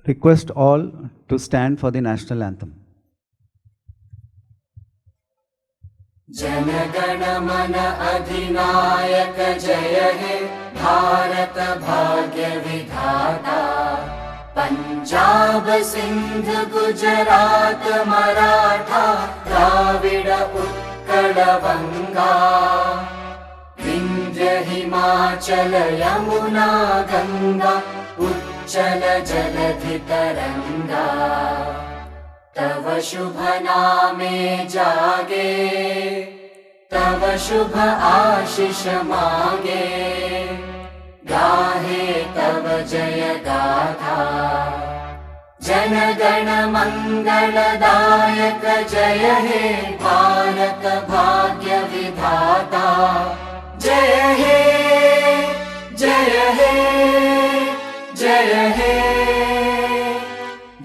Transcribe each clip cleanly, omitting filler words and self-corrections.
Request all to stand for the national anthem. Jana Gana मन अधिनायक जय हे भारत भाग्य विधाता। पंजाब सिंध गुजरात मराठा द्राविड उत्कल बंगा। विंध्य हिमाचल यमुना गंगा उच्चल जलधि तरंगा। तव शुभ नामे जागे तव शुभ आशीष मागे। गाहे तव जय गाथा जन गण मंगलदायक जय हे भारत भाग्य विधाता। जय हे जय हे जय हे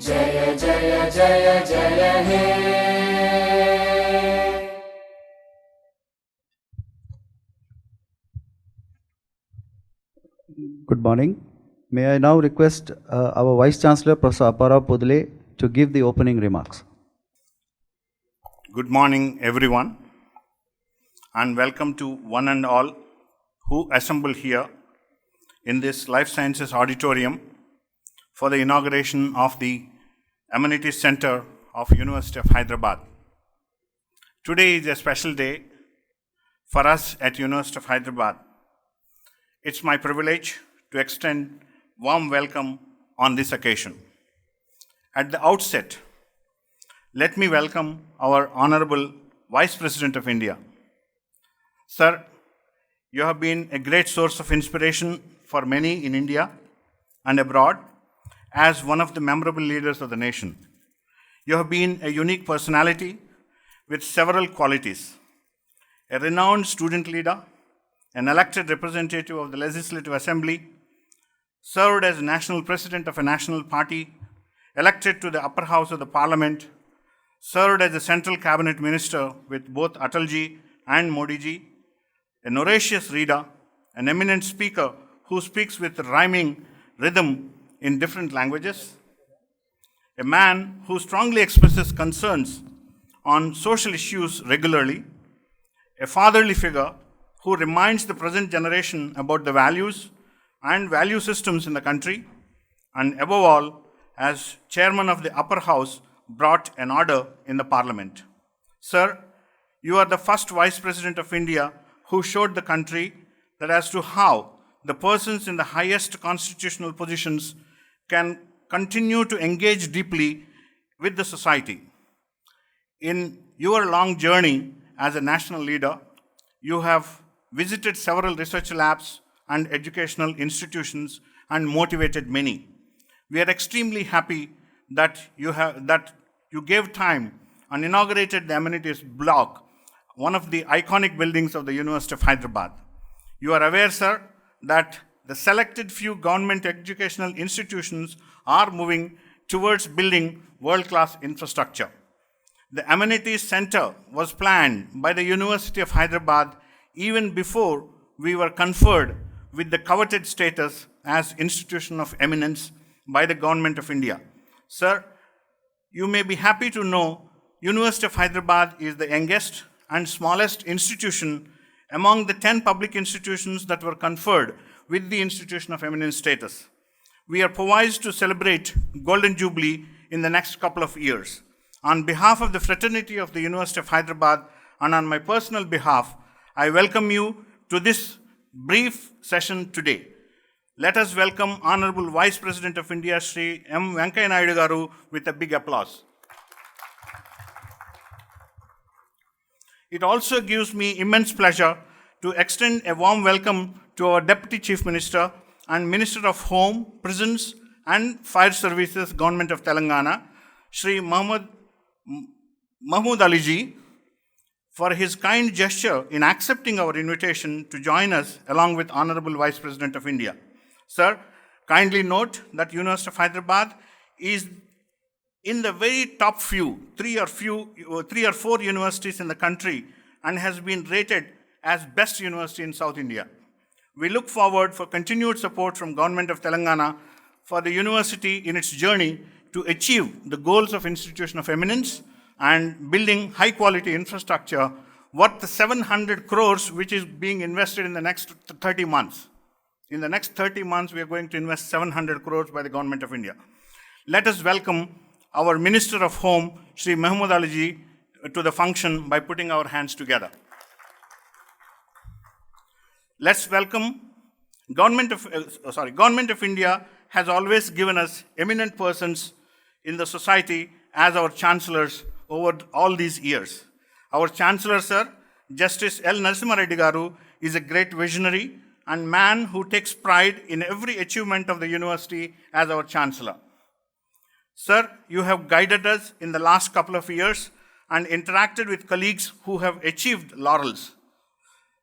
जय जय जय जय हे। Good morning. May I now request our Vice Chancellor, Professor Appara Pudle, to give the opening remarks. Good morning, everyone, and welcome to one and all who assemble here in this Life Sciences Auditorium for the inauguration of the Amenities Center of University of Hyderabad. Today is a special day for us at University of Hyderabad. It's my privilege to extend warm welcome on this occasion. At the outset, let me welcome our Honorable Vice President of India. Sir, you have been a great source of inspiration for many in India and abroad as one of the memorable leaders of the nation. You have been a unique personality with several qualities: a renowned student leader, an elected representative of the Legislative Assembly, served as national president of a national party, elected to the upper house of the parliament, served as a central cabinet minister with both Atalji and Modiji, an voracious reader, an eminent speaker who speaks with rhyming rhythm in different languages, a man who strongly expresses concerns on social issues regularly, a fatherly figure who reminds the present generation about the values and value systems in the country, and above all, as chairman of the upper house, brought an order in the parliament. Sir, you are the first Vice President of India who showed the country that as to how the persons in the highest constitutional positions can continue to engage deeply with the society. In your long journey as a national leader, you have visited several research labs and educational institutions and motivated many. We are extremely happy that you gave time and inaugurated the amenities block, one of the iconic buildings of the University of Hyderabad. You are aware, sir, that the selected few government educational institutions are moving towards building world-class infrastructure. The Amenities Center was planned by the University of Hyderabad even before we were conferred with the coveted status as institution of eminence by the Government of India. Sir, you may be happy to know University of Hyderabad is the youngest and smallest institution among the 10 public institutions that were conferred with the institution of eminence status. We are poised to celebrate Golden Jubilee in the next couple of years. On behalf of the fraternity of the University of Hyderabad and on my personal behalf, I welcome you to this brief session today. Let us welcome Honorable Vice President of India, Shri M. Venkaiah Naidu Garu, with a big applause. It also gives me immense pleasure to extend a warm welcome to our Deputy Chief Minister and Minister of Home, Prisons and Fire Services, Government of Telangana, Shri Mahmood Ali Ji, for his kind gesture in accepting our invitation to join us along with Honorable Vice President of India. Sir, kindly note that University of Hyderabad is in the very top few, three or four universities in the country and has been rated as best university in South India. We look forward for continued support from Government of Telangana for the university in its journey to achieve the goals of institution of eminence and building high quality infrastructure worth the 700 crores which is being invested in the next 30 months. In the next 30 months, we are going to invest 700 crores by the Government of India. Let us welcome our Minister of Home, Shri Mahmood Ali Ji, to the function by putting our hands together. Let's welcome Government of India has always given us eminent persons in the society as our chancellors over all these years. Our Chancellor, Sir, Justice L. Narasimha Reddy Garu, is a great visionary and man who takes pride in every achievement of the university as our Chancellor. Sir, you have guided us in the last couple of years and interacted with colleagues who have achieved laurels.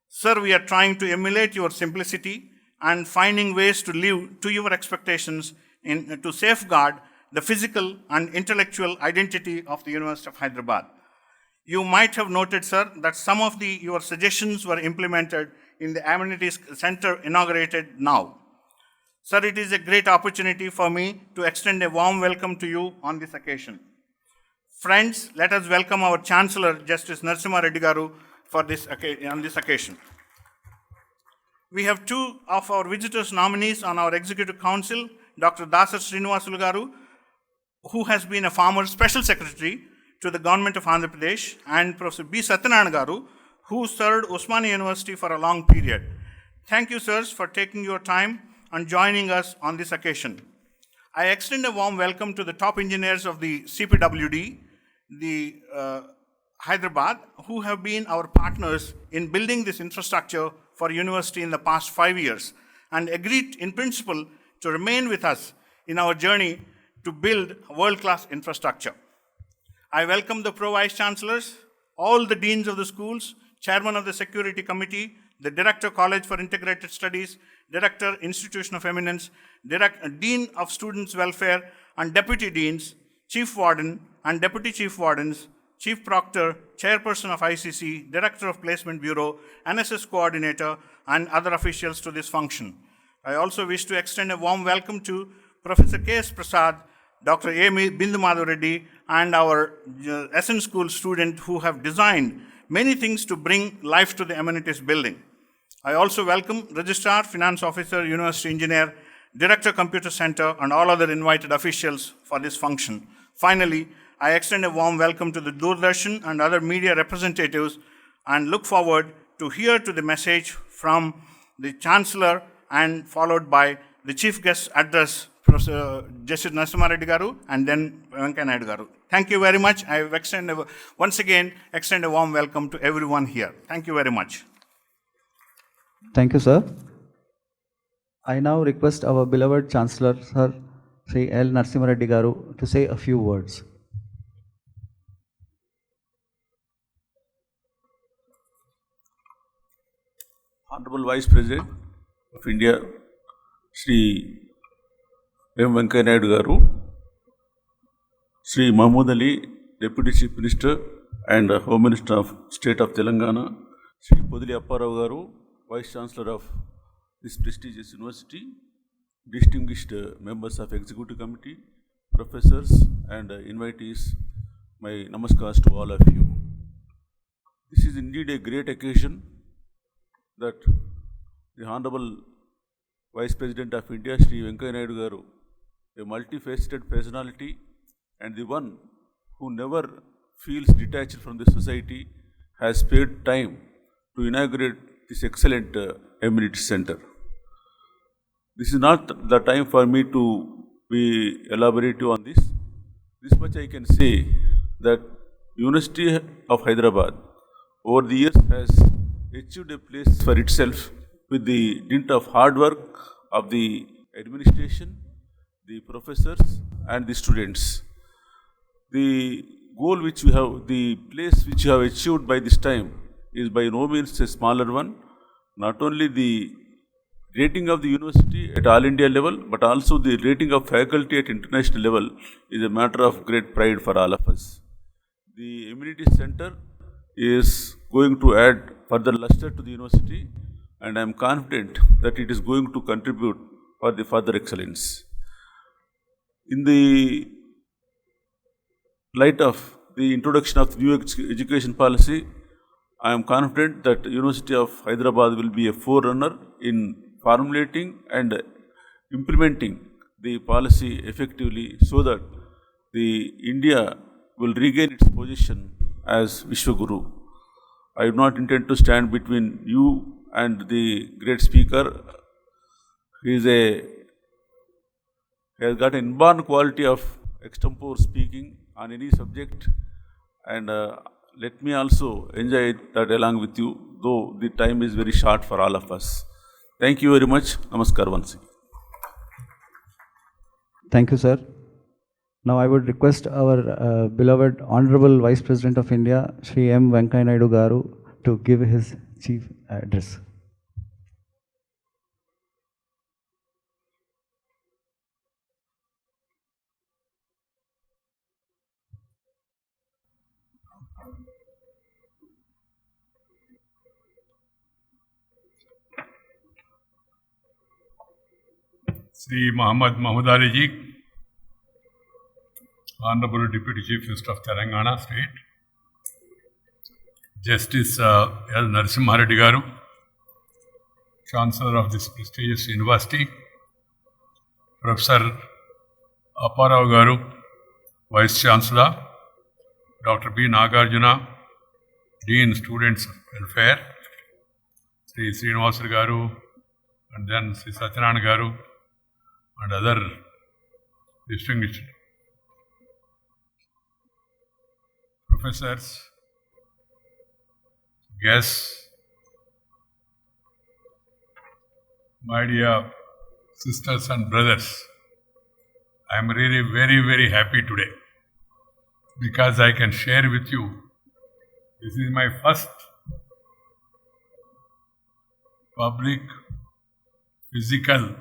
Sir, we are trying to emulate your simplicity and finding ways to live to your expectations to safeguard the physical and intellectual identity of the University of Hyderabad. You might have noted, sir, that some of your suggestions were implemented in the Amenities Center inaugurated now. Sir, it is a great opportunity for me to extend a warm welcome to you on this occasion. Friends, let us welcome our Chancellor, Justice Narasimha Reddy Garu, on this occasion. We have two of our visitors nominees on our Executive Council, Dr. Dasar Srinivasulu Garu, who has been a former Special Secretary to the Government of Andhra Pradesh, and Professor B. Satyanarayana Garu, who served Osmania University for a long period. Thank you, sirs, for taking your time and joining us on this occasion. I extend a warm welcome to the top engineers of the CPWD, the Hyderabad, who have been our partners in building this infrastructure for university in the past 5 years and agreed in principle to remain with us in our journey to build world-class infrastructure. I welcome the Pro-Vice Chancellors, all the Deans of the schools, Chairman of the Security Committee, the Director College for Integrated Studies, Director Institution of Eminence, Dean of Students' Welfare, and Deputy Deans, Chief Warden and Deputy Chief Wardens, Chief Proctor, Chairperson of ICC, Director of Placement Bureau, NSS Coordinator, and other officials to this function. I also wish to extend a warm welcome to Professor K.S. Prasad, Dr. A. Bindu Madhav Reddy, and our SN School student who have designed many things to bring life to the amenities building. I also welcome Registrar, Finance Officer, University Engineer, Director Computer Center, and all other invited officials for this function. Finally, I extend a warm welcome to the Doordarshan and other media representatives and look forward to hear to the message from the Chancellor and followed by the Chief Guest Address, Professor Justice Narasimha Reddy Garu, and then Venkaiah Naidu Garu. Thank you very much. I once again extend a warm welcome to everyone here. Thank you very much. Thank you, sir. I now request our beloved Chancellor, Sir Sri L. Narasimha Reddy Garu, to say a few words. Honorable Vice President of India, Shri M. Venkaiah Naidu Garu, Shri Mahmood Ali, Deputy Chief Minister and Home Minister of State of Telangana, Shri Podili Apparao Garu, Vice Chancellor of this prestigious university, distinguished members of executive committee, professors and invitees, my namaskars to all of you. This is indeed a great occasion that the Honorable Vice President of India, Sri Venkaiah Naidu Garu, a multifaceted personality and the one who never feels detached from the society, has spared time to inaugurate this excellent amenity center. This is not the time for me to be elaborative on this. This much I can say that University of Hyderabad over the years has achieved a place for itself with the dint of hard work of the administration, the professors and the students. The goal which we have, the place which you have achieved by this time is by no means a smaller one. Not only the rating of the university at all India level, but also the rating of faculty at international level is a matter of great pride for all of us. The amenity center is going to add further luster to the university, and I am confident that it is going to contribute for the further excellence. In the light of the introduction of the new education policy, I am confident that University of Hyderabad will be a forerunner in formulating and implementing the policy effectively so that the India will regain its position as Vishwaguru. I do not intend to stand between you and the great speaker. He has got an inborn quality of extempore speaking on any subject, and let me also enjoy that along with you, though the time is very short for all of us. Thank you very much. Namaskar once again. Thank you, sir. Now I would request our beloved Honorable Vice President of India, Sri M. Venkaiah Naidu Garu, to give his chief address. Sri Muhammad Mahmood Ali Ji, Honorable Deputy Chief Minister of Telangana State, Justice L. Narasimha Reddy Garu, Chancellor of this prestigious university, Professor Apparao Garu, Vice Chancellor, Dr. B. Nagarjuna, Dean Students Welfare, Sri Srinivasa Garu, and then Sri Satyanarayana Garu, and other distinguished professors, guests, my dear sisters and brothers. I am really very, very happy today because I can share with you, this is my first public physical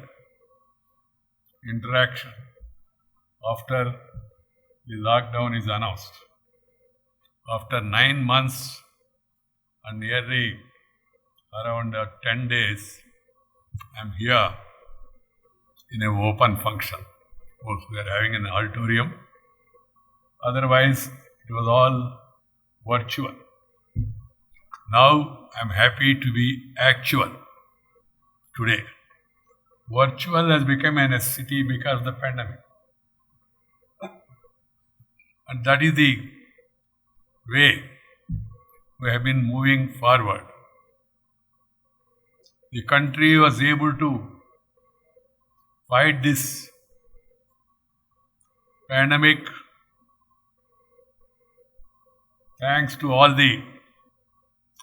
interaction after the lockdown is announced. After 9 months and nearly around 10 days, I am here in an open function. Of course, we are having an auditorium. Otherwise, it was all virtual. Now, I am happy to be actual today. Virtual has become a necessity because of the pandemic. And that is the way we have been moving forward. The country was able to fight this pandemic thanks to all the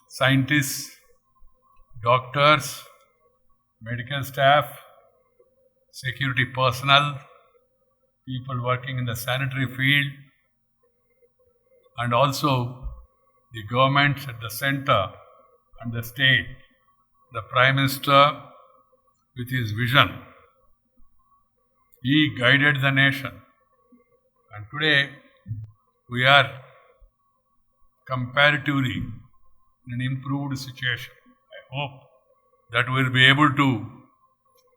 scientists, doctors, medical staff, security personnel, people working in the sanitary field, and also the governments at the center and the state, the Prime Minister with his vision. He guided the nation. And today we are comparatively in an improved situation. I hope that we will be able to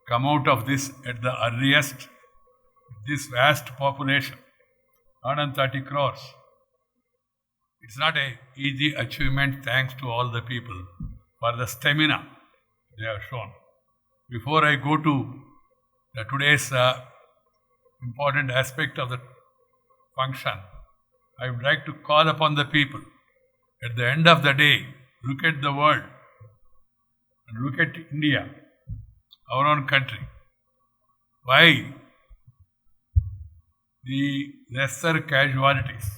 come out of this at the earliest. This vast population, 130 crores. It's not an easy achievement thanks to all the people for the stamina they have shown. Before I go to today's important aspect of the function, I would like to call upon the people. At the end of the day, look at the world and look at India, our own country. Why the lesser casualties?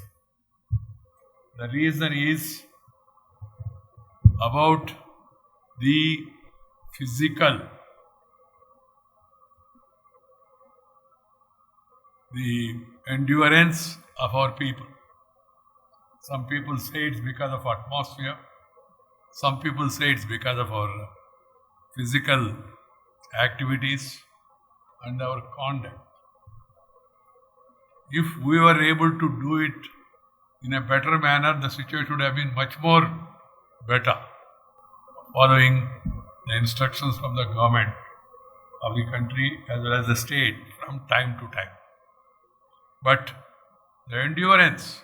The reason is about the physical, the endurance of our people. Some people say it's because of atmosphere. Some people say it's because of our physical activities and our conduct. If we were able to do it in a better manner, the situation would have been much more better, following the instructions from the government of the country as well as the state from time to time. But the endurance,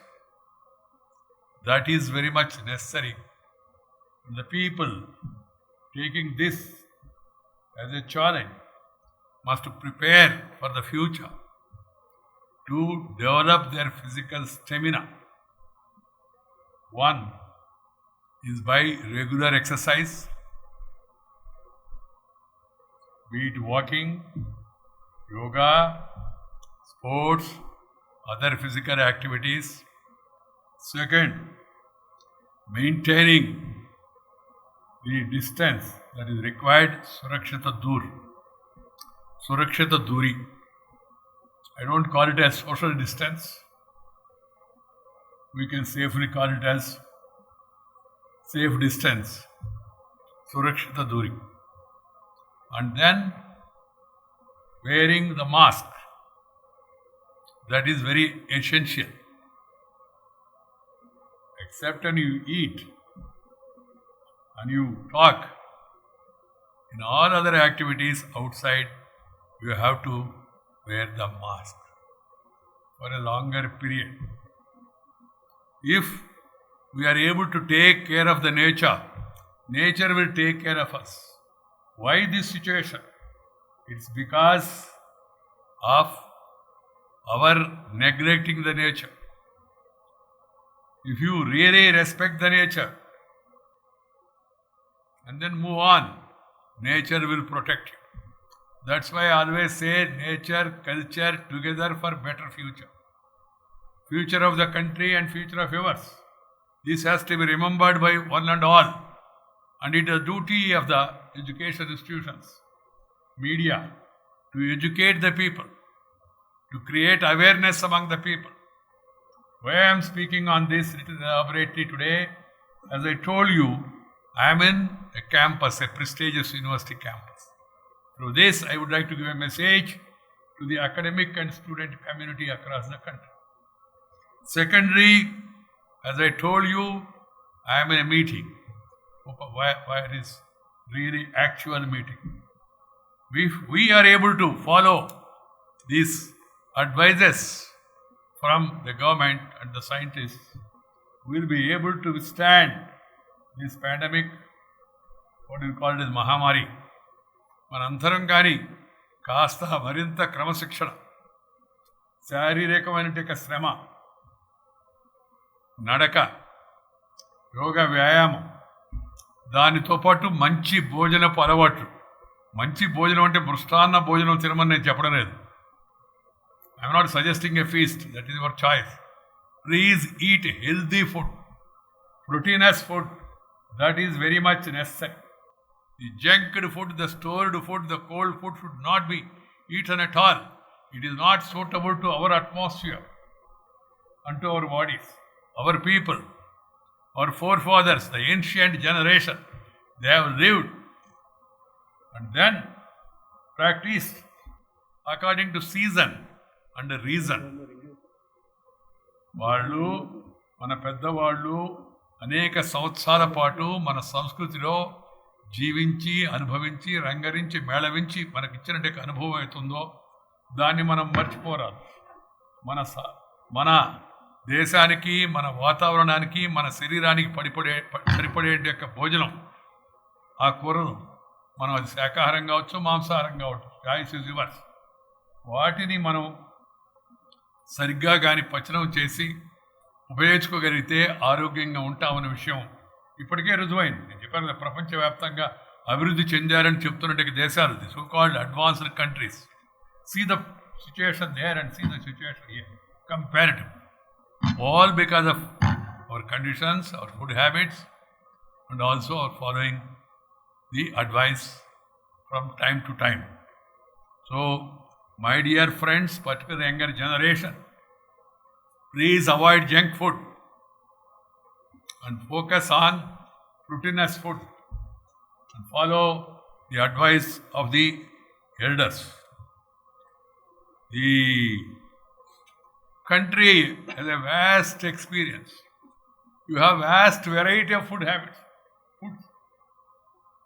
that is very much necessary. The people taking this as a challenge must prepare for the future to develop their physical stamina. One is by regular exercise, be it walking, yoga, sports, other physical activities. Second, maintaining the distance that is required, Surakshita Duri. I don't call it as social distance. We can safely call it as safe distance, Surakshita Duri. And then wearing the mask. That is very essential. Except when you eat and you talk, in all other activities outside, you have to wear the mask for a longer period. If we are able to take care of the nature, nature will take care of us. Why this situation? It's because of our neglecting the nature. If you really respect the nature and then move on, nature will protect you. That's why I always say nature, culture together for better future. Future of the country and future of yours. This has to be remembered by one and all. And it is a duty of the education institutions, media, to educate the people, to create awareness among the people. Why I am speaking on this little elaborately today, as I told you, I am in a campus, a prestigious university campus. Through this, I would like to give a message to the academic and student community across the country. Secondly, as I told you, I am in a meeting. Where is really actual meeting? If we are able to follow these advices from the government and the scientists, we will be able to withstand this pandemic, what we call it as Mahamari. మనందరం కానీ కాస్త మరింత క్రమశిక్షణ, శారీరకమైన శ్రమ, నడక, యోగ వ్యాయామం, దానితో పాటు మంచి భోజనపు అలవాట్లు. మంచి భోజనం అంటే మృష్టాన్న భోజనం తినమని నేను చెప్పడం లేదు. I'm not suggesting a feast, that is your choice. Please eat healthy food, proteinous food, that is very much necessary. The junked food, the stored food, the cold food should not be eaten at all. It is not suitable to our atmosphere and to our bodies. Our people, our forefathers, the ancient generation, they have lived and then practiced according to season and reason. వాళ్ళు మన పెద్దవాళ్ళు అనేక సంవత్సరాల పాటు మన సంస్కృతిలో జీవించి అనుభవించి రంగరించి మేళవించి మనకిచ్చినట్టు అనుభవం అవుతుందో దాన్ని మనం మర్చిపోరాదు. మన దేశానికి, మన వాతావరణానికి, మన శరీరానికి సరిపడే యొక్క భోజనం ఆ కూరలు, మనం అది శాకాహారం కావచ్చు, మాంసాహారం కావచ్చు, చాయిస్ ఇస్ యువర్స్. వాటిని మనం సరిగ్గా కానీ పచనం చేసి ఉపయోగించుకోగలిగితే ఆరోగ్యంగా ఉంటామనే విషయం ఇప్పటికే రుజువైంది. నేను చెప్పాను కదా, ప్రపంచవ్యాప్తంగా అభివృద్ధి చెందారని చెప్తున్నట్టు దేశాలు, the so called advanced countries. See the situation there and see the situation here comparative. All because of our conditions, our food habits, and also our following the advice from time to time. So, my dear friends, particularly younger generation, please avoid junk food and focus on proteinous food and follow the advice of the elders. The country has a vast experience. You have vast variety of food habits.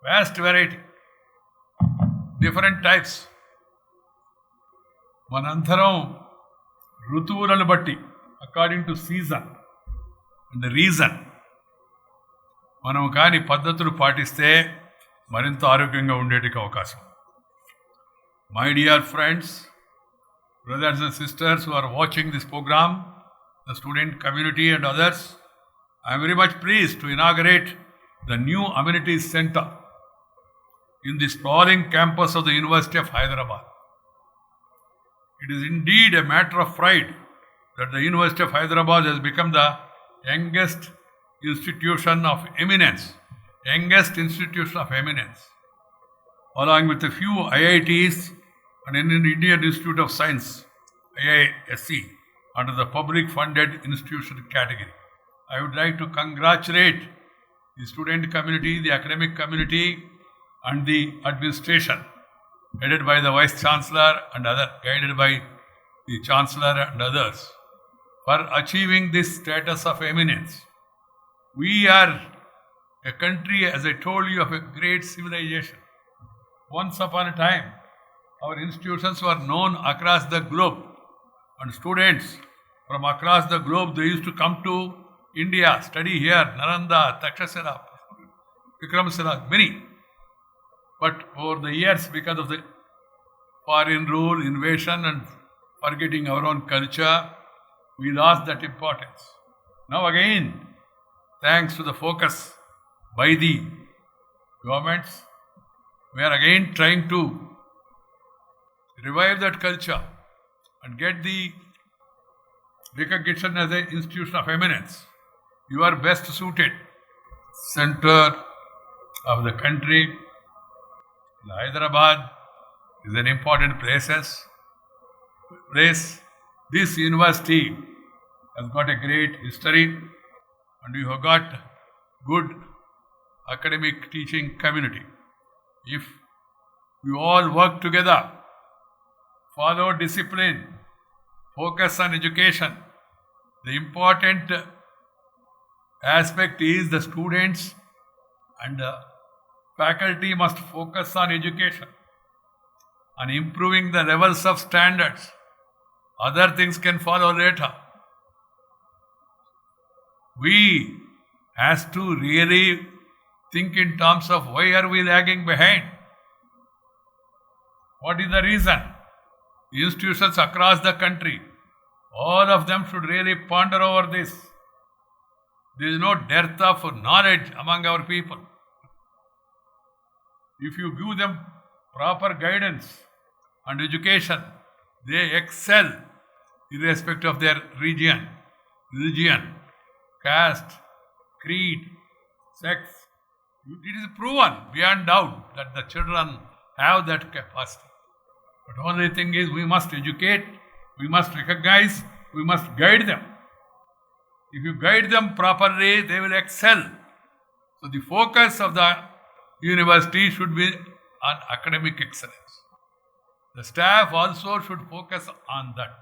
Vast variety. Different types. మనంతరం ఋతువులను బట్టి according to season and reason మనం కానీ పద్ధతులు పాటిస్తే మరింత ఆరోగ్యంగా ఉండేటికి అవకాశం. My dear friends, brothers and sisters who are watching this program, the student community and others, I am very much pleased to inaugurate the new amenities center in the sprawling campus of the University of Hyderabad. It is indeed a matter of pride that the University of Hyderabad has become the youngest institution of eminence, along with a few IITs and in the Indian Institute of Science, IISc, under the public funded institution category. I would like to congratulate the student community, the academic community, and the administration, headed by the Vice Chancellor and guided by the Chancellor and others, for achieving this status of eminence. We are a country, as I told you, of a great civilization. Once upon a time, our institutions were known across the globe, and students from across the globe, they used to come to India, study here, Nalanda, Takshashila, Vikramshila, many. But over the years, because of the foreign rule, invasion, and forgetting our own culture, we lost that importance. Now again, thanks to the focus by the governments, we are again trying to revive that culture and get the recognition as an institution of eminence. You are best suited. Center of the country, Hyderabad is an important place. This university has got a great history, and you have got good academic teaching community. If we all work together, follow discipline, focus on education. The important aspect is the students and the faculty must focus on education, on improving the levels of standards. Other things can follow later. We has to really think in terms of why are we lagging behind? What is the reason? Institutions across the country, all of them should really ponder over this. There is no dearth of knowledge among our people. If you give them proper guidance and education, they excel irrespective of their religion, caste, creed, sex. It is proven beyond doubt that the children have that capacity. But only thing is, we must educate, we must recognize, we must guide them. If you guide them properly, they will excel. So the focus of the university should be on academic excellence. The staff also should focus on that.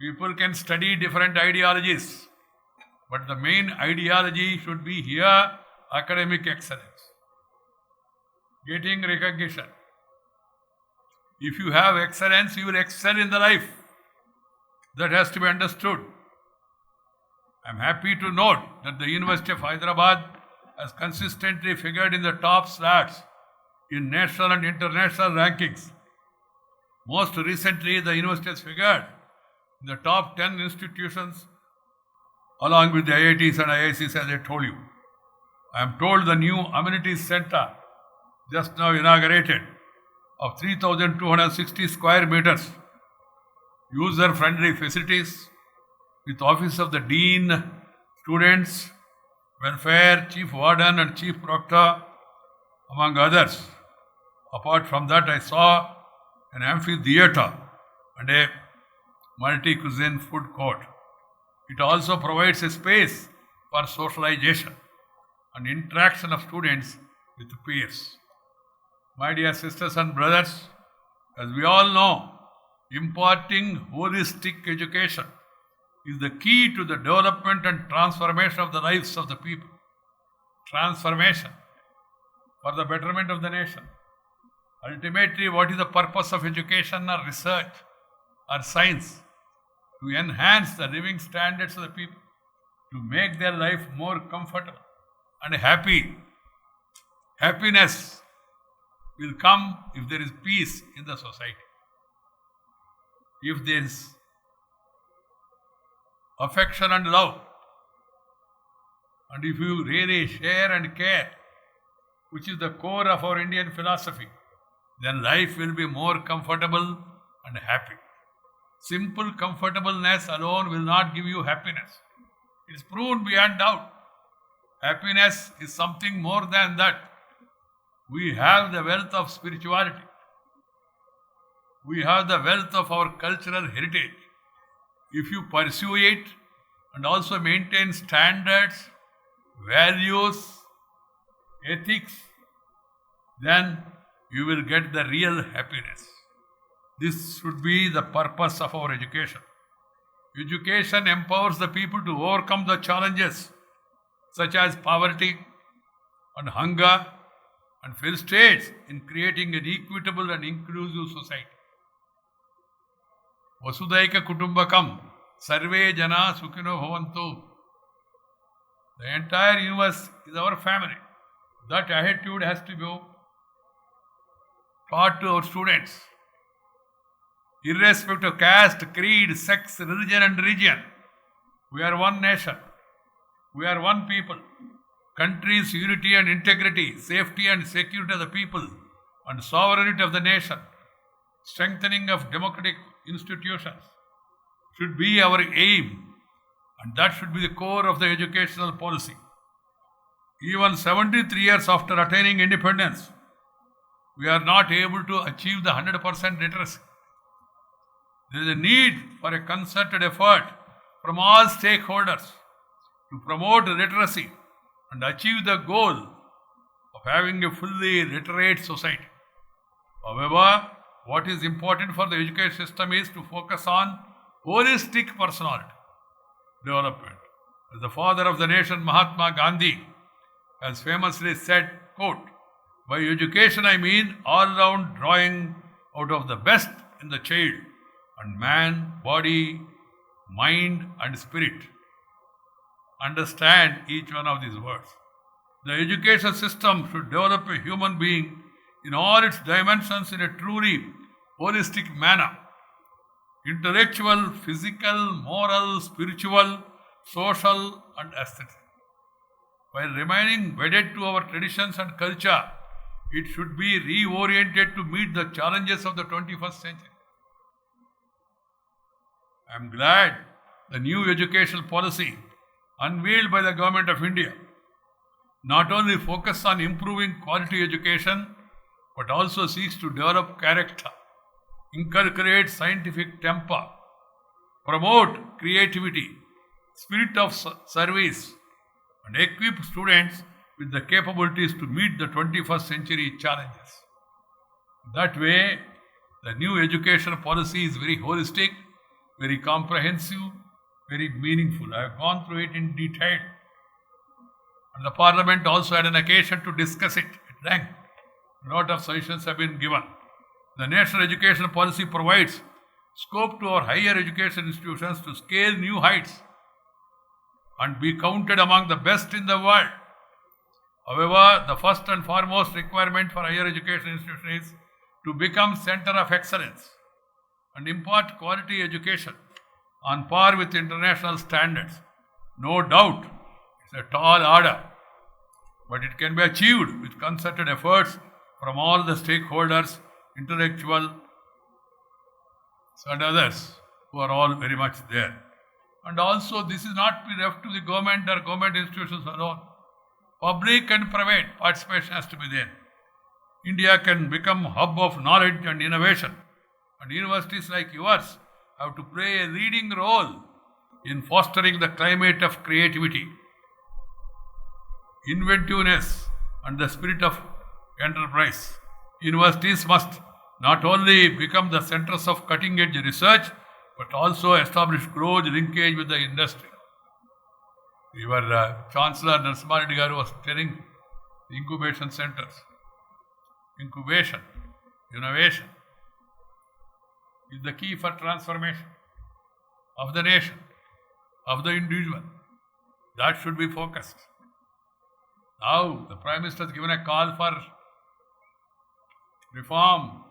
People can study different ideologies, but the main ideology should be here academic excellence, getting recognition. If you have excellence, you will excel in the life. That has to be understood. I am happy to note that the University of Hyderabad has consistently figured in the top slots in national and international rankings. Most recently, the university has figured in the top 10 institutions along with the IITs and IICs, as I told you. I am told the new amenities center, just now inaugurated, of 3,260 square meters, user-friendly facilities with office of the dean, students, welfare, chief warden and chief proctor, among others. Apart from that, I saw an amphitheater and a multi-cuisine food court. It also provides a space for socialization and interaction of students with peers. My dear sisters and brothers, as we all know, imparting holistic education is the key to the development and transformation of the lives of the people. Transformation for the betterment of the nation. Ultimately, what is the purpose of education or research or science? To enhance the living standards of the people, to make their life more comfortable and happy. Happiness will come if there is peace in the society. If there is affection and love, and if you really share and care, which is the core of our Indian philosophy, then life will be more comfortable and happy. Simple comfortableness alone will not give you happiness. It is proven beyond doubt. Happiness is something more than that. We have the wealth of spirituality. We have the wealth of our cultural heritage. If you pursue it and also maintain standards, values, ethics, then you will get the real happiness. This should be the purpose of our education. Education empowers the people to overcome the challenges such as poverty and hunger and facilitates in creating an equitable and inclusive society. Vasudhaika Kutumbakam, Sarve Jana Sukhino Bhavantu. The entire universe is our family. That attitude has to be taught to our students. Irrespective of caste, creed, sex, religion and region, we are one nation. We are one people. Country's unity and integrity, safety and security of the people, and sovereignty of the nation, strengthening of democratic institutions should be our aim, and that should be the core of the educational policy. Even 73 years after attaining independence, we are not able to achieve the 100% literacy. There is a need for a concerted effort from all stakeholders to promote literacy and achieve the goal of having a fully literate society. However, what is important for the education system is to focus on holistic personality development. As the father of the nation, Mahatma Gandhi, has famously said, quote, "By education I mean all-round drawing out of the best in the child and man, body, mind and spirit." Understand each one of these words. The education system should develop a human being in all its dimensions in a truly holistic manner. Intellectual, physical, moral, spiritual, social and aesthetic. While remaining wedded to our traditions and culture, it should be reoriented to meet the challenges of the 21st century. I am glad the new educational policy unveiled by the Government of India not only focuses on improving quality education, but also seeks to develop character, inculcate scientific temper, promote creativity, spirit of service, and equip students with the capabilities to meet the 21st century challenges. That way, the new education policy is very holistic, very comprehensive, very meaningful. I have gone through it in detail. And the Parliament also had an occasion to discuss it at length. A lot of suggestions have been given. The National Education Policy provides scope to our higher education institutions to scale new heights and be counted among the best in the world. However, the first and foremost requirement for higher education institutions is to become center of excellence and impart quality education on par with international standards. No doubt, it's a tall order, but it can be achieved with concerted efforts from all the stakeholders, intellectuals and others who are all very much there. And also, this is not to be left to the government or government institutions alone. Public and private participation has to be there. India can become a hub of knowledge and innovation, and universities like yours have to play a leading role in fostering the climate of creativity, inventiveness, and the spirit of enterprise. Universities must not only become the centers of cutting-edge research, but also establish close linkage with the industry. Your Chancellor Narasimha Reddy Garu was telling the incubation centers. Incubation, innovation is the key for transformation of the nation, of the individual. That should be focused. Now, the Prime Minister has given a call for reform,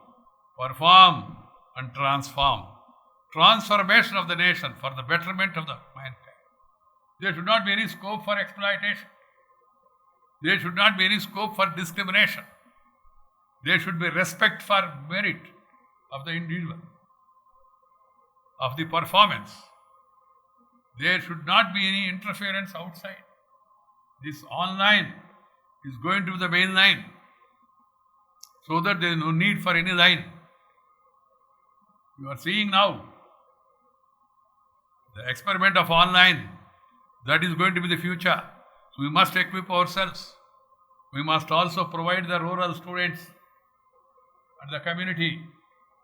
perform, and transform. Transformation of the nation for the betterment of the mankind. There should not be any scope for exploitation. There should not be any scope for discrimination. There should be respect for merit of the individual, of the performance. There should not be any interference outside. This online is going to be the main line, so that there is no need for any line. You are seeing now the experiment of online, that is going to be the future. So we must equip ourselves. We must also provide the rural students and the community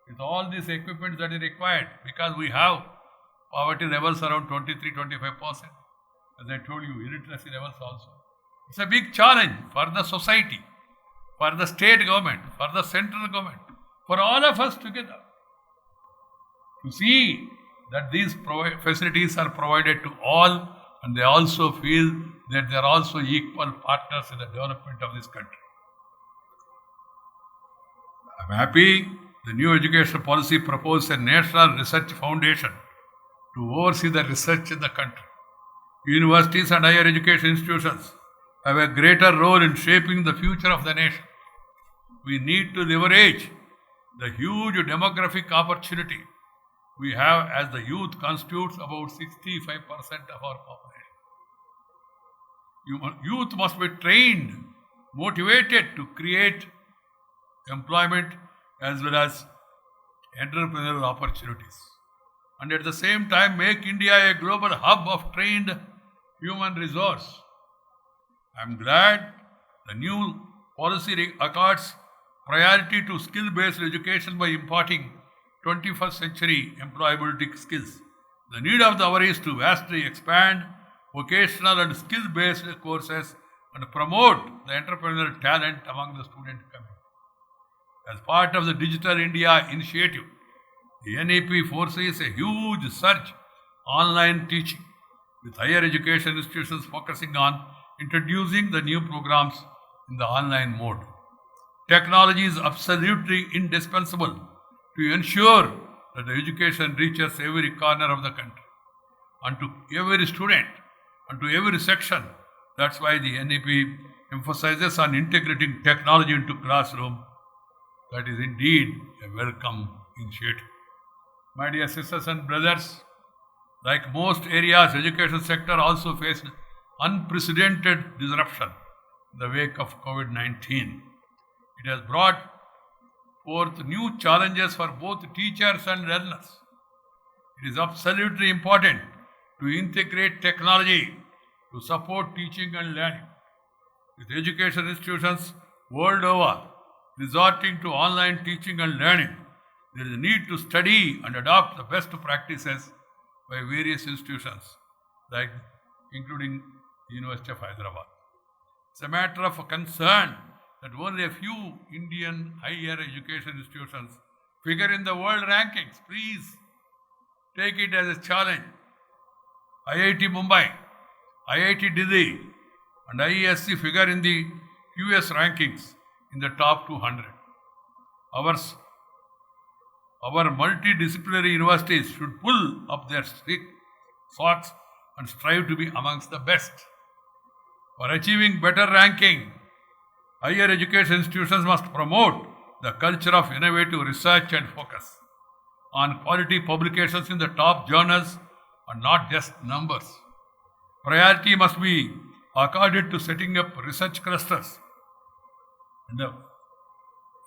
with all these equipment that is required, because we have poverty levels around 23-25%. As I told you, illiteracy levels also. It's a big challenge for the society, for the state government, for the central government, for all of us together, to see that these facilities are provided to all, and they also feel that they are also equal partners in the development of this country. I am happy the new education policy proposed a national research foundation to oversee the research in the country. Universities and higher education institutions have a greater role in shaping the future of the nation. We need to leverage the huge demographic opportunity we have, as the youth constitutes about 65% of our population. Youth must be trained, motivated to create employment as well as entrepreneurial opportunities, and at the same time make India a global hub of trained human resource. I am glad the new policy accords priority to skill-based education by imparting 21st century employability skills. The need of the hour is to vastly expand vocational and skill-based courses and promote the entrepreneurial talent among the student community. As part of the Digital India initiative, the NEP foresees a huge surge online teaching, with higher education institutions focusing on introducing the new programs in the online mode. Technology is absolutely indispensable to ensure that the education reaches every corner of the country and to every student and to every section. That's why the NEP emphasizes on integrating technology into classroom. That is indeed a welcome initiative. My dear sisters and brothers, like most areas, education sector also faced unprecedented disruption in the wake of COVID-19. It has brought forth new challenges for both teachers and learners. It is absolutely important to integrate technology to support teaching and learning. With education institutions world over resorting to online teaching and learning, there is a need to study and adopt the best practices by various institutions, like including the University of Hyderabad. It's a matter of concern that only a few Indian higher education institutions figure in the world rankings. Please take it as a challenge. IIT Mumbai, IIT Delhi, and IESC figure in the US rankings in the top 200. Our multidisciplinary universities should pull up their socks and strive to be amongst the best. For achieving better ranking, higher education institutions must promote the culture of innovative research and focus on quality publications in the top journals and not just numbers. Priority must be accorded to setting up research clusters and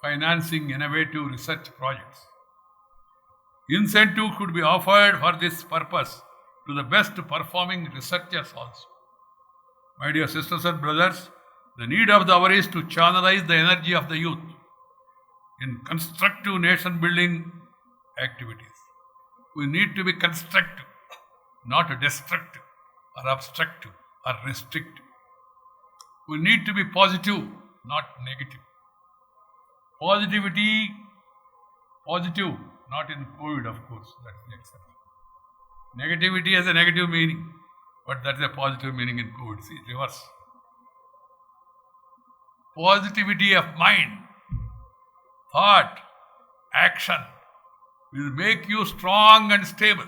financing innovative research projects. Incentive could be offered for this purpose to the best performing researchers also. My dear sisters and brothers, the need of the hour is to channelize the energy of the youth in constructive nation building activities. We need to be constructive, not destructive or obstructive or restrictive. We need to be positive, not negative. Positive, not in COVID, of course, that's the exception. Negativity has a negative meaning, but that's a positive meaning in COVID. See, reverse. Positivity of mind, thought, action will make you strong and stable,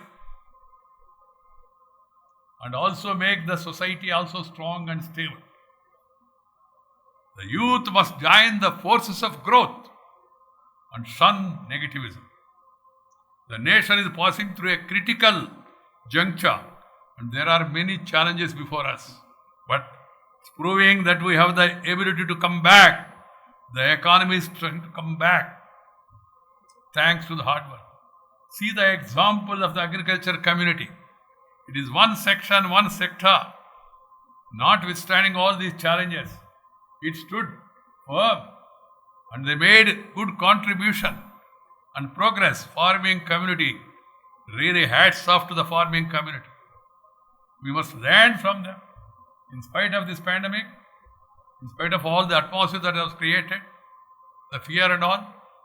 and also make the society also strong and stable. The youth must join the forces of growth and shun negativism. The nation is passing through a critical juncture and there are many challenges before us. But it's proving that we have the ability to come back. The economy is trying to come back thanks to the hard work. See the example of the agriculture community. It is one section, one sector. Notwithstanding all these challenges, it stood firm and they made good contribution and progress. Farming community, really hats off to the farming community. We must learn from them. In spite of this pandemic, in spite of all the atmosphere that was created, the fear and all,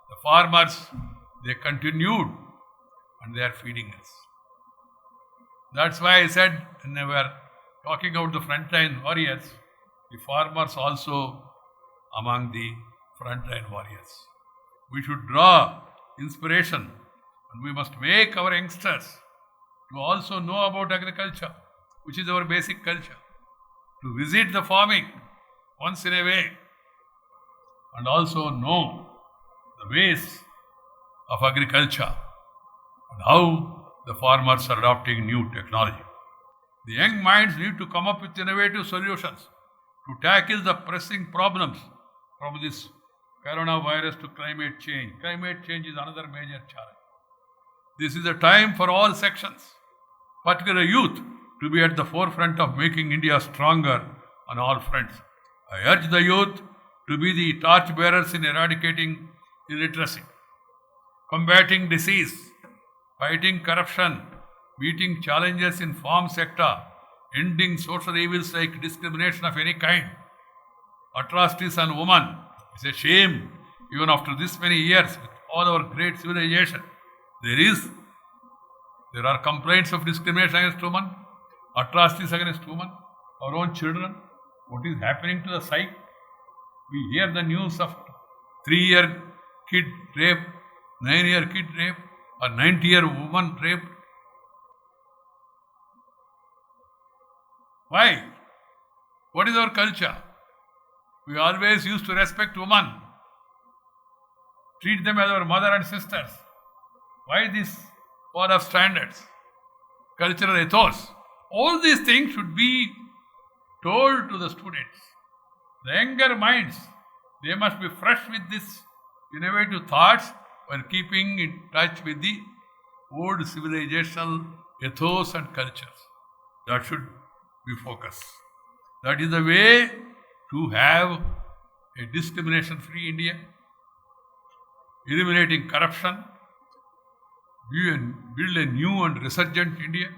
the farmers, they continued and they are feeding us. That's why I said when they were talking about the frontline warriors, the farmers also among the frontline warriors. We should draw inspiration and we must make our youngsters to also know about agriculture, which is our basic culture, to visit the farming once in a way and also know the ways of agriculture and how the farmers are adopting new technology. The young minds need to come up with innovative solutions to tackle the pressing problems from this coronavirus to climate change. Climate change is another major challenge. This is a time for all sections, particularly youth, to be at the forefront of making India stronger on all fronts. I urge the youth to be the torchbearers in eradicating illiteracy, combating disease, fighting corruption, meeting challenges in farm sector, ending social evils like discrimination of any kind, atrocities on women. It's a shame, even after this many years, with all our great civilization, there are complaints of discrimination against women, atrocities against women, our own children. What is happening to the psyche? We hear the news of 3-year kid rape, 9-year kid rape, or 90-year woman raped. Why? What is our culture? We always used to respect women, treat them as our mother and sisters. Why this fall of standards? Cultural ethos. All these things should be told to the students. The younger minds, they must be fresh with this innovative thoughts while keeping in touch with the old civilizational ethos and cultures. That should be focused. That is the way to have a discrimination-free India, eliminating corruption, build a new and resurgent India.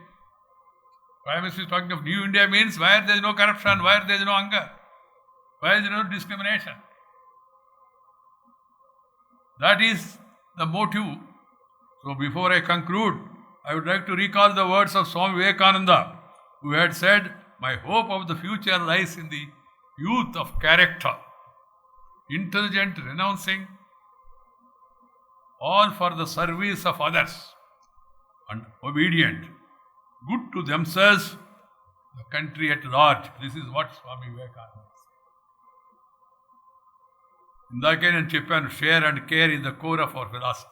Prime Minister is talking of new India means where there is no corruption, where there is no hunger. Why is there no discrimination? That is the motive. So before I conclude, I would like to recall the words of Swami Vivekananda, who had said, "My hope of the future lies in the youth of character, intelligent, renouncing all for the service of others, and obedient, good to themselves, the country at large." This is what Swami Vivekananda said. ఇందాకే నేను చెప్పాను, share and care is the core of our philosophy.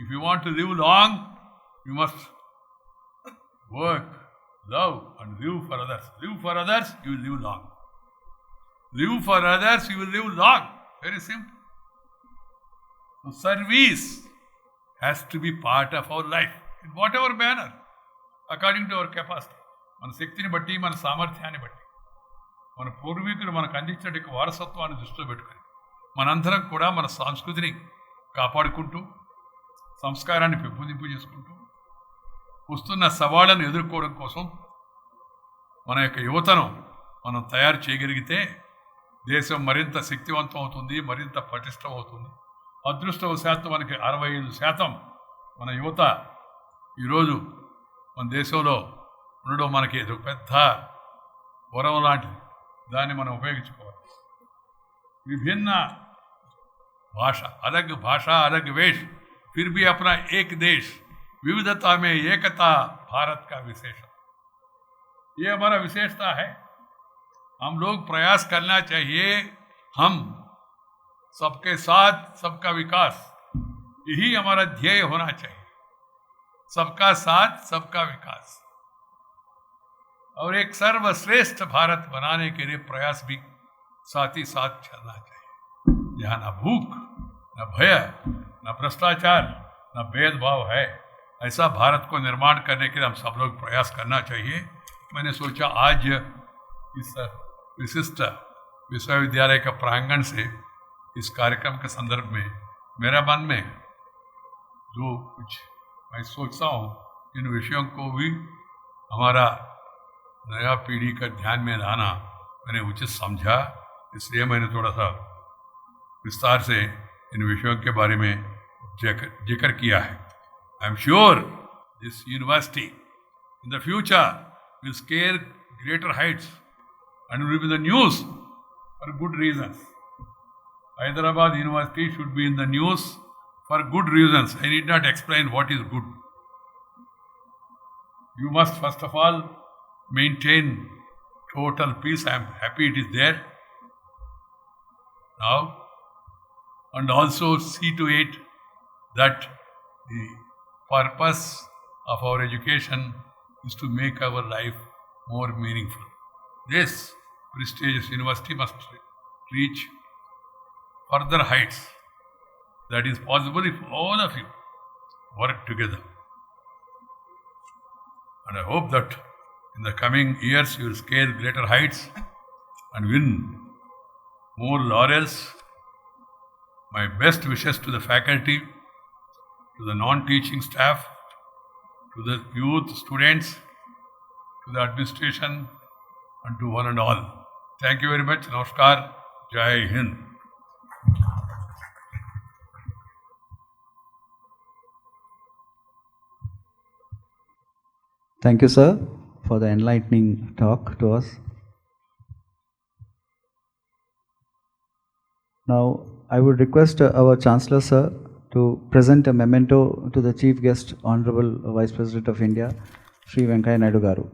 If you want to live long, you must work, love, and live for others. Live for others, you will live long. Live for others, you will live long. Very simple. So service has to be part of our life in whatever manner, according to our capacity. మన శక్తిని బట్టి, మన సామర్థ్యాన్ని బట్టి, మన పూర్వీకులు మనకు అందించిన వారసత్వాన్ని దృష్టిలో పెట్టుకుని మనందరం కూడా మన సంస్కృతిని కాపాడుకుంటూ, సంస్కారాన్ని పెంపొందింపు చేసుకుంటూ, వస్తున్న సవాళ్లను ఎదుర్కోవడం కోసం మన యొక్క యువతను మనం తయారు చేయగలిగితే దేశం మరింత శక్తివంతం అవుతుంది, మరింత పటిష్టం అవుతుంది. అదృష్టవశాత్తు మనకి 65% మన యువత ఈరోజు మన దేశంలో ఉండడం మనకి ఇది పెద్ద వరం లాంటిది. దాన్ని మనం ఉపయోగించుకోవాలి. విభిన్న భాష, अलग भाषा अलग वेश, फिर भी अपना एक देश, विविधता में एकता भारत का विशेषण. ये हमारा विशेषता है. हम लोग प्रयास करना चाहिए, हम सबके साथ सबका विकास, यही हमारा ध्येय होना चाहिए. सबका साथ सबका विकास और एक सर्वश्रेष्ठ भारत बनाने के लिए प्रयास भी साथ ही साथ चलना चाहिए. जहाँ न भूख, न भय, न भ्रष्टाचार, न भेदभाव है, ऐसा भारत को निर्माण करने के लिए हम सब लोग प्रयास करना चाहिए. मैंने सोचा आज इस विशिष्ट विश्वविद्यालय का प्रांगण से इस कार्यक्रम के संदर्भ में मेरा मन में जो कुछ मैं सोचता हूँ, इन विषयों को भी हमारा नया पीढ़ी का ध्यान में लाना मैंने उचित समझा. इसलिए मैंने थोड़ा सा विस्तार से इन विषयों के बारे में जिक्र किया है. I am sure this university in the future will scale greater Heights and will be the news for good reasons. Hyderabad University should be in the news for good reasons. I need not explain what is good. You must first of all maintain total peace. I am happy it is there now, and also see to it that the purpose of our education is to make our life more meaningful. This prestigious university must reach further heights. That is possible if all of you work together. And I hope that in the coming years you will scale greater heights and win more laurels. My best wishes to the faculty, to the non-teaching staff, to the youth, students, to the administration, and to one and all. Thank you very much. Namaskar. Jai Hind. Thank you, sir, for the enlightening talk to us. Now, I would request our Chancellor, sir, to present a memento to the Chief Guest, Honorable Vice President of India, Sri Venkaiah Naidu Garu.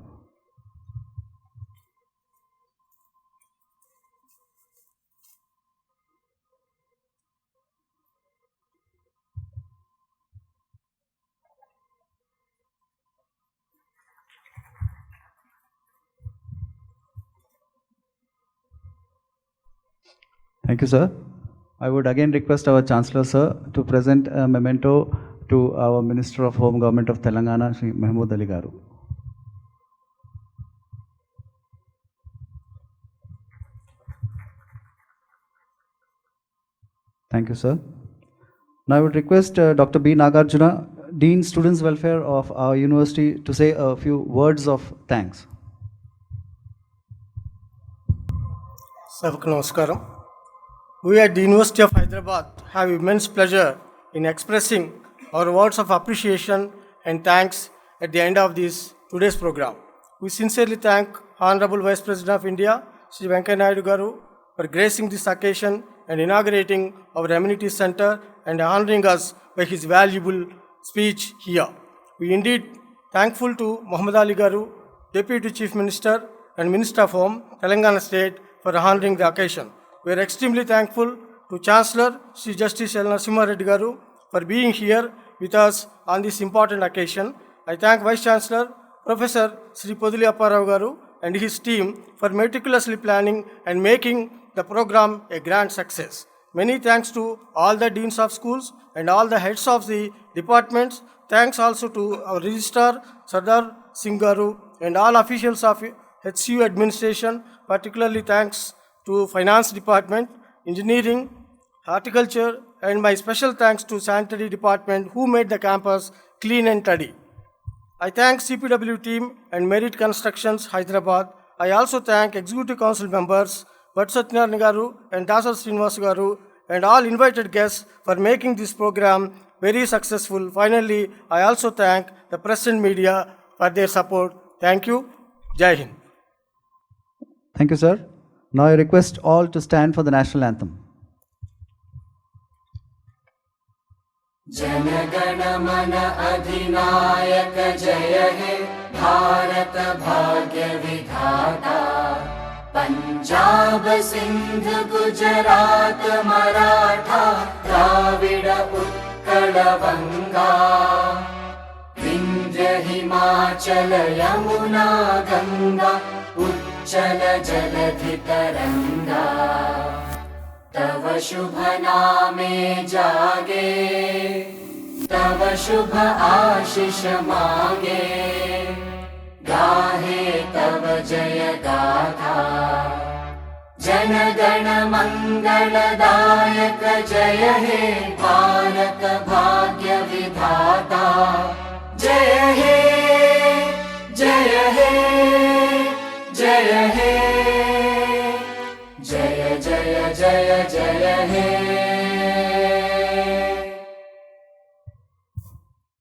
Thank you, sir. I would again request our Chancellor, sir, to present a memento to our Minister of Home Government of Telangana, Sri Mahmood Ali Garu. Thank you, sir. Now I would request Dr. B. Nagarjuna, Dean Students Welfare of our university, to say a few words of thanks. Sabku Namaskaram. We at the University of Hyderabad have immense pleasure in expressing our words of appreciation and thanks at the end of this today's program. We sincerely thank Honorable Vice President of India, Sri Venkaiah Naidu Garu, for gracing this occasion and inaugurating our Amenity Center and honoring us by his valuable speech here. We indeed thankful to Muhammad Ali Garu, Deputy Chief Minister and Minister of Home, Telangana State, for honoring the occasion. We are extremely thankful to Chancellor Sri Justice L. Narasimha Reddy Garu for being here with us on this important occasion. I thank Vice Chancellor Professor Sri Poduli Apparao Garu and his team for meticulously planning and making the program a grand success. Many thanks to all the deans of schools and all the heads of the departments. Thanks also to our registrar Sardar Singh Garu and all officials of HCU administration, particularly thanks to finance department, engineering, horticulture, and my special thanks to sanitary department who made the campus clean and tidy. I thank CPW team and Merit Constructions Hyderabad. I also thank Executive Council members Bhat Satyanarayana Garu and Dasar Srinivas Garu and all invited guests for making this program very successful. Finally, I also thank the press and media for their support. Thank you. Jai Hind. Thank you, sir. Now I request all to stand for the national anthem. जनगण मन अधिनायक जय हे भारत भाग्य विधाता पंजाब सिंध गुजरात मराठा द्राविड उत्कल बंगा विंध्य हिमाचल यमुना गंगा उच्चल जलधि तरंगा तव शुभ नामे जागे तव शुभ आशीष मागे गाहे तव जय गाथा जन गण मंगलदायक जय हे भारत भाग्य विधाता जय हे जय हे जय हे जय जय जय जय हे